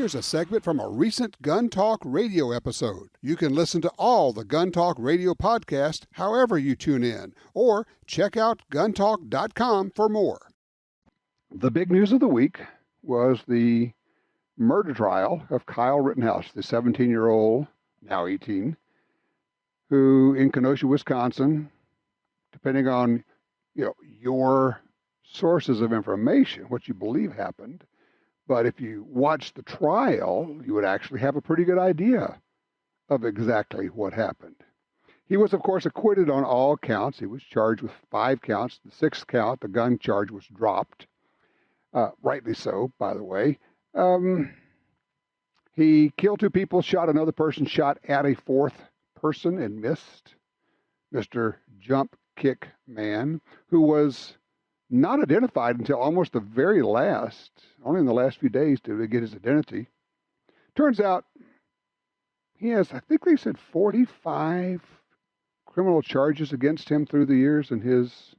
Here's a segment from a recent Gun Talk radio episode. You can listen to all the Gun Talk radio podcasts however you tune in, or check out guntalk.com for more. The big news of the week was the murder trial of Kyle Rittenhouse, the 17-year-old, now 18, who in Kenosha, Wisconsin, depending on your sources of information, what you believe happened, but if you watch the trial, you would actually have a pretty good idea of exactly what happened. He was, of course, acquitted on all counts. He was charged with 5 counts. The 6th count, the gun charge, was dropped. Rightly so, by the way. He killed 2 people, shot another person, shot at a 4th person and missed. Mr. Jump Kick Man, who was not identified until almost the very last, only in the last few days did we get his identity. Turns out he has, I think they said 45 criminal charges against him through the years in his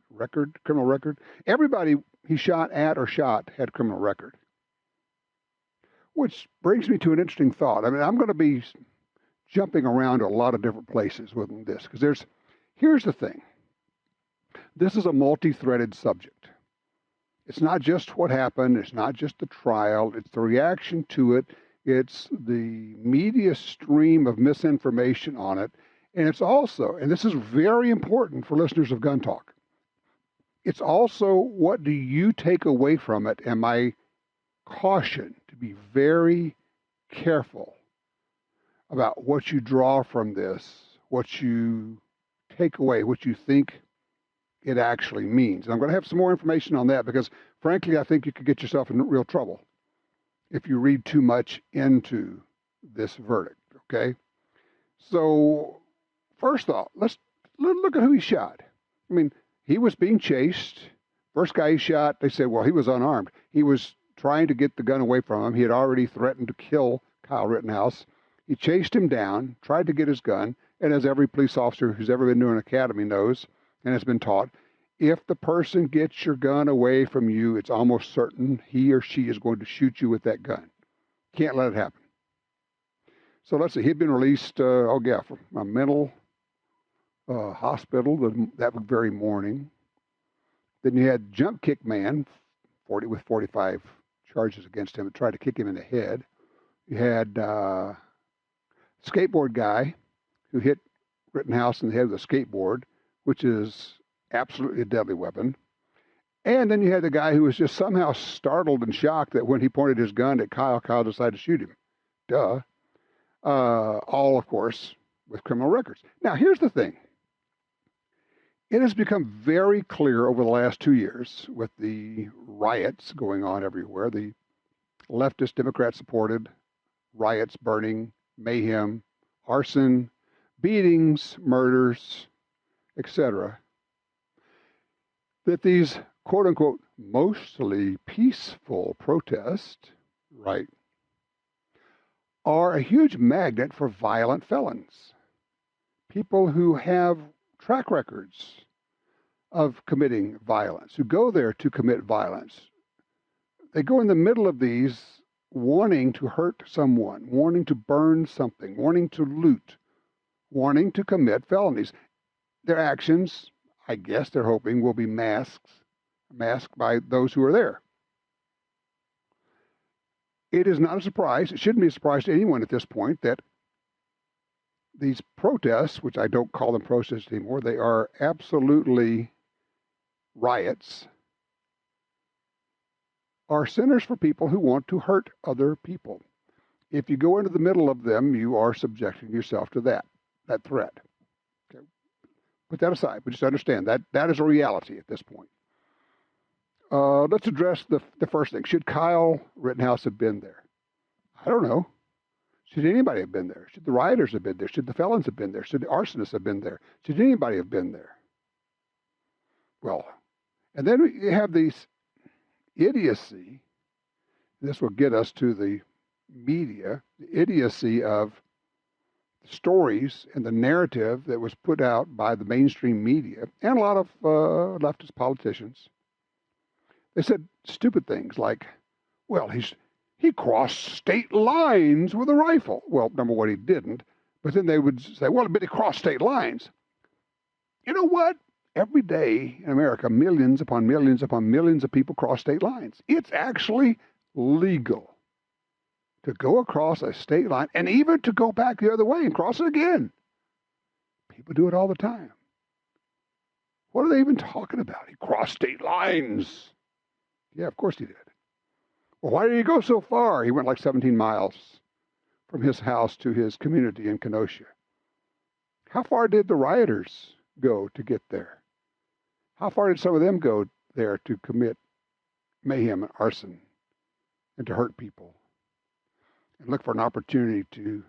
criminal record. Everybody he shot at or shot had criminal record. Which brings me to an interesting thought. I mean, I'm going to be jumping around to a lot of different places with this, because here's the thing. This is a multi-threaded subject. It's not just what happened. It's not just the trial. It's the reaction to it. It's the media stream of misinformation on it. And it's also, and this is very important for listeners of Gun Talk, it's also what do you take away from it, and my caution to be very careful about what you draw from this, what you take away, what you think it actually means. And I'm going to have some more information on that because, frankly, I think you could get yourself in real trouble if you read too much into this verdict, okay? So, first off, let's look at who he shot. I mean, he was being chased. First guy he shot, they said, well, he was unarmed. He was trying to get the gun away from him. He had already threatened to kill Kyle Rittenhouse. He chased him down, tried to get his gun, and as every police officer who's ever been to an academy knows, and has been taught, if the person gets your gun away from you, it's almost certain he or she is going to shoot you with that gun. Can't let it happen. So let's see, he'd been released, from a mental hospital that very morning. Then you had Jump Kick Man, 40 with 45 charges against him, that tried to kick him in the head. You had skateboard guy who hit Rittenhouse in the head with a skateboard, which is absolutely a deadly weapon. And then you had the guy who was just somehow startled and shocked that when he pointed his gun at Kyle decided to shoot him. Duh. All, of course, with criminal records. Now, here's the thing. It has become very clear over the last 2 years with the riots going on everywhere, the leftist Democrat-supported riots, burning, mayhem, arson, beatings, murders, etc., that these quote-unquote mostly peaceful protests, right, are a huge magnet for violent felons, people who have track records of committing violence, who go there to commit violence. They go in the middle of these wanting to hurt someone, wanting to burn something, wanting to loot, wanting to commit felonies. Their actions, I guess they're hoping, will be masked by those who are there. It is not a surprise, it shouldn't be a surprise to anyone at this point, that these protests, which I don't call them protests anymore, they are absolutely riots, are centers for people who want to hurt other people. If you go into the middle of them, you are subjecting yourself to that threat. Okay. Put that aside, but just understand that is a reality at this point. Let's address the first thing. Should Kyle Rittenhouse have been there? I don't know. Should anybody have been there? Should the rioters have been there? Should the felons have been there? Should the arsonists have been there? Should anybody have been there? Well, and then you have these idiocy. This will get us to the media, the idiocy of stories and the narrative that was put out by the mainstream media and a lot of leftist politicians. They said stupid things like, well, He crossed state lines with a rifle. Well, number one, he didn't. But then they would say, well, but he crossed state lines. You know what? Every day in America, millions upon millions upon millions of people cross state lines. It's actually legal to go across a state line and even to go back the other way and cross it again. People do it all the time. What are they even talking about? He crossed state lines. Yeah, of course he did. Well, why did he go so far? He went like 17 miles from his house to his community in Kenosha. How far did the rioters go to get there? How far did some of them go there to commit mayhem and arson and to hurt people and look for an opportunity to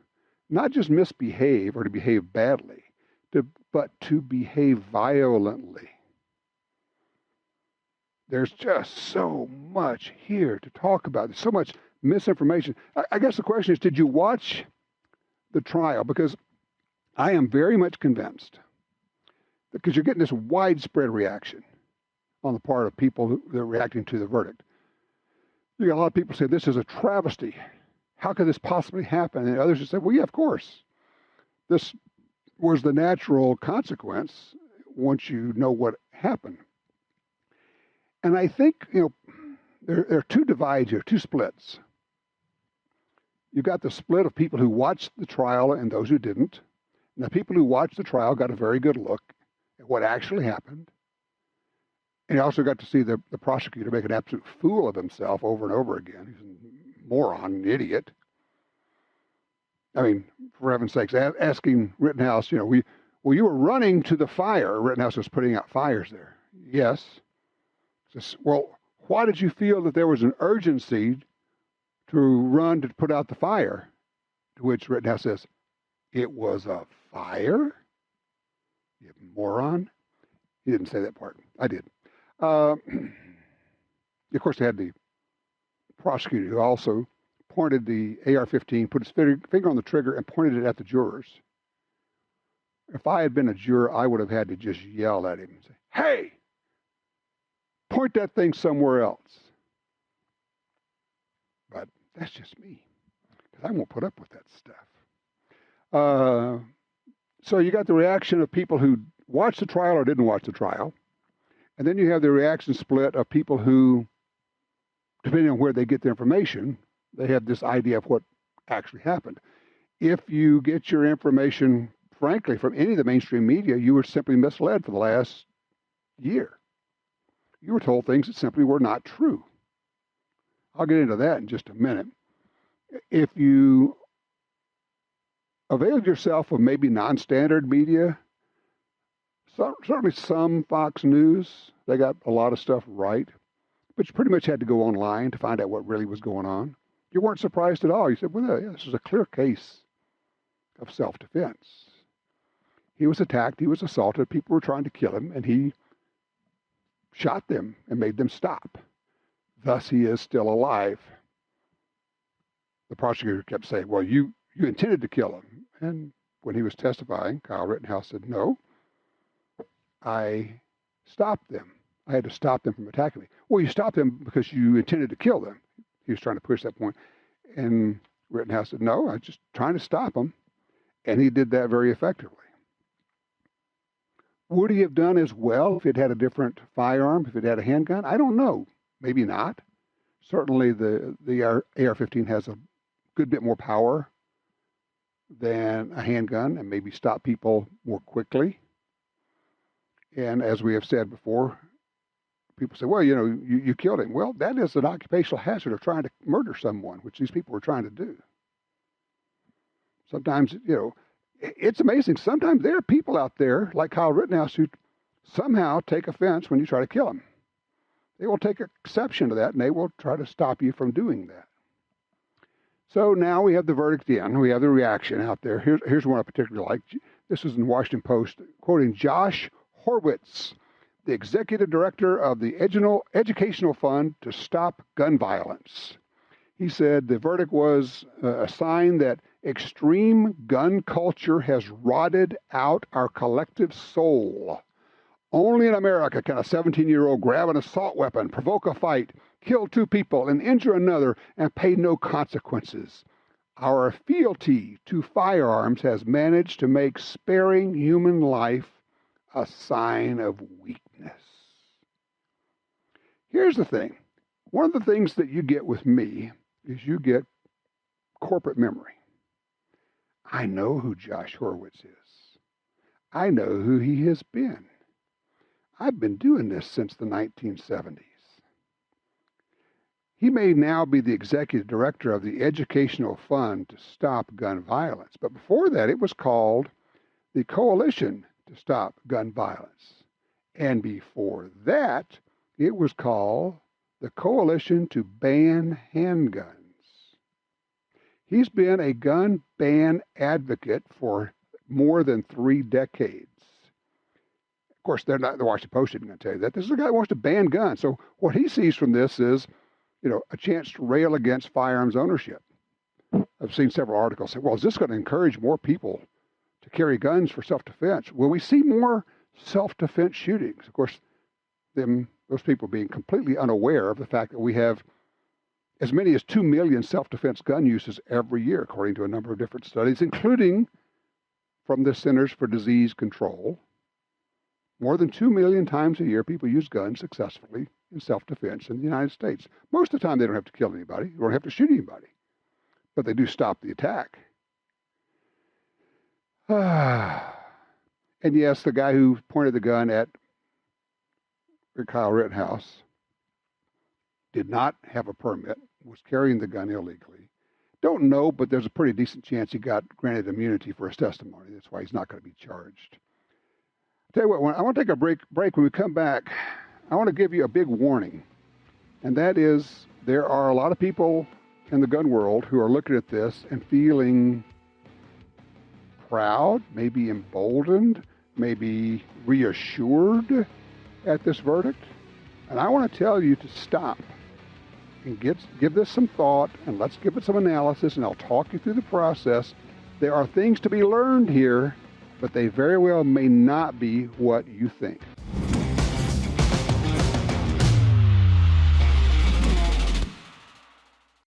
not just misbehave or to behave badly, but to behave violently? There's just so much here to talk about. There's so much misinformation. I guess the question is, did you watch the trial? Because I am very much convinced, because you're getting this widespread reaction on the part of people that are reacting to the verdict. You got a lot of people say this is a travesty. How could this possibly happen? And others have said, well, yeah, of course. This was the natural consequence once you know what happened. And I think, there are two divides here, two splits. You've got the split of people who watched the trial and those who didn't. And the people who watched the trial got a very good look at what actually happened. And you also got to see the prosecutor make an absolute fool of himself over and over again. He's a moron, an idiot. I mean, for heaven's sakes, asking Rittenhouse, you were running to the fire. Rittenhouse was putting out fires there. Yes. Says, well, why did you feel that there was an urgency to run to put out the fire? To which Rittenhouse says, it was a fire? You moron. He didn't say that part. I did. Of course, they had the prosecutor who also pointed the AR-15, put his finger on the trigger and pointed it at the jurors. If I had been a juror, I would have had to just yell at him and say, hey, point that thing somewhere else. But that's just me, because I won't put up with that stuff. So you got the reaction of people who watched the trial or didn't watch the trial. And then you have the reaction split of people who, depending on where they get their information, they have this idea of what actually happened. If you get your information, frankly, from any of the mainstream media, you were simply misled for the last year. You were told things that simply were not true. I'll get into that in just a minute. If you availed yourself of maybe non-standard media, certainly some Fox News, they got a lot of stuff right, but you pretty much had to go online to find out what really was going on. You weren't surprised at all. You said, well, yeah, this is a clear case of self-defense. He was attacked, he was assaulted, people were trying to kill him, and he shot them and made them stop. Thus, he is still alive. The prosecutor kept saying, well, you intended to kill him. And when he was testifying, Kyle Rittenhouse said, no, I stopped them. I had to stop them from attacking me. Well, you stopped them because you intended to kill them. He was trying to push that point. And Rittenhouse said, no, I was just trying to stop them. And he did that very effectively. Would he have done as well if it had a different firearm, if it had a handgun? I don't know. Maybe not. Certainly the AR-15 has a good bit more power than a handgun and maybe stop people more quickly. And as we have said before, people say, well, you killed him. Well, that is an occupational hazard of trying to murder someone, which these people were trying to do. Sometimes, it's amazing. Sometimes there are people out there like Kyle Rittenhouse who somehow take offense when you try to kill them. They will take exception to that, and they will try to stop you from doing that. So now we have the verdict in. We have the reaction out there. Here's one I particularly like. This is in the Washington Post, quoting Josh Horwitz, the executive director of the Educational Fund to Stop Gun Violence. He said the verdict was a sign that extreme gun culture has rotted out our collective soul. Only in America can a 17-year-old grab an assault weapon, provoke a fight, kill 2 people and injure another and pay no consequences. Our fealty to firearms has managed to make sparing human life a sign of weakness. Here's the thing. One of the things that you get with me is you get corporate memory. I know who Josh Horowitz is. I know who he has been. I've been doing this since the 1970s. He may now be the executive director of the Educational Fund to Stop Gun Violence, but before that it was called the Coalition to Stop Gun Violence. And before that, it was called the Coalition to Ban Handguns. He's been a gun ban advocate for more than 3 decades. Of course, the Washington Post isn't going to tell you that. This is a guy who wants to ban guns. So what he sees from this is, a chance to rail against firearms ownership. I've seen several articles say, well, is this going to encourage more people to carry guns for self-defense? Will we see more self-defense shootings? Of course, those people being completely unaware of the fact that we have as many as 2 million self-defense gun uses every year, according to a number of different studies, including from the Centers for Disease Control. More than 2 million times a year, people use guns successfully in self-defense in the United States. Most of the time, they don't have to kill anybody. They don't have to shoot anybody. But they do stop the attack. And yes, the guy who pointed the gun at Kyle Rittenhouse did not have a permit, was carrying the gun illegally. Don't know, but there's a pretty decent chance he got granted immunity for his testimony. That's why he's not going to be charged. Tell you what, I want to take a break. When we come back, I want to give you a big warning. And that is, there are a lot of people in the gun world who are looking at this and feeling proud, maybe emboldened, maybe reassured at this verdict. And I want to tell you to stop and give this some thought, and let's give it some analysis, and I'll talk you through the process. There are things to be learned here, but they very well may not be what you think.